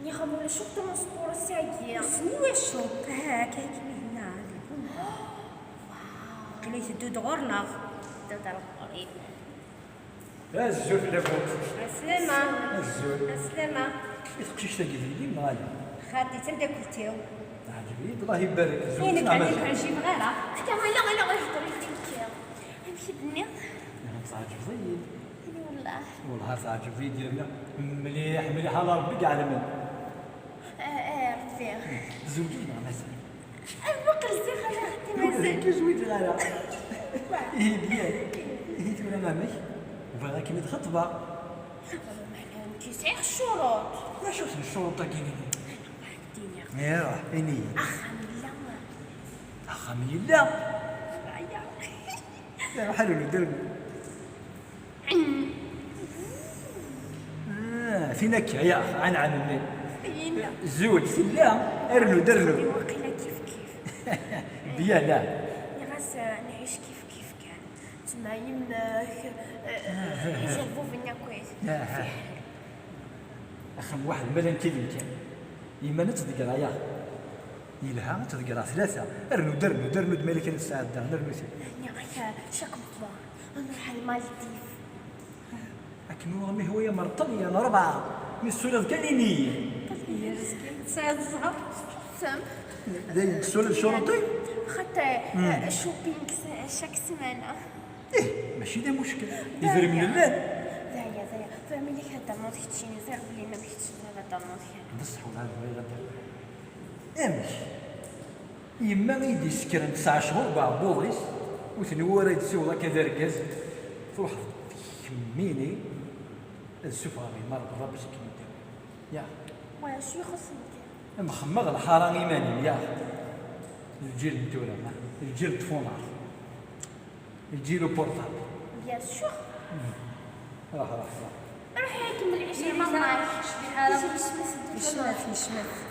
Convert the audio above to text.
يا خمولة شو ترونسبور الساقية سني وشوط هاك كيما هنا قلي تدو دغورنا تدار قريب الزول لابوك السلامة الزول السلامة يتقشيش تاقي لي مالي خاطي تبدا كلتيو عجبي الله يبارك الزول ينك نعم عليك عجيب غيره حتى غير يهضر يديك امشي بني تعجب زيد والله والله تعجب زيد ديالنا مليح مليح على ربي كاع على من ربي زوجونا مثلا بكر الزيخ انا خدي مازال كزويت غالا ايه ديالك ايه تقول مامك وبغا كيما تخطبه كيسيح الشروط ما شوف الشروط كاينين الدنيا يا روح اني خميلة لا لا حلو ندير فينك يا عن الليل فينا زوج لا ارنو درنو واقيلا كيف كيف بيا لا غاس نعيش كيف كان تما يماك يجربوا فينا كويس اخم واحد ملان كيدي كان يما نتذكر يا يلها نتذكر ثلاثه ارنو درنو مالك الساعه درنو نعيش شاك مخبار نروح المالديف لكن والله هو يا مرطل يا ربعه من السولف كانيني يا مسكين تساعد الزهر سام داير السولف شرطي خاطر شوبينغ شاك سمانه ماشي ده مشكل يفرق من الله ذايا فهمي لك هذا الموت كتشيني زير بلي ما بكيتش هذا الموت بصح ولا امش يما ما يدي سكران 9 شهور بعبوضيس وثني ورا يتسوى كذلك كاز تروح يميني السفاري مرة ربي سكين يا واه شو يخصني مخمغ الحرام ايماني يا الجيل الدولة الجيل تفونار الجيل بورتال يا شو راح روحي كمل العشاء ما نعرفش بحال يشمت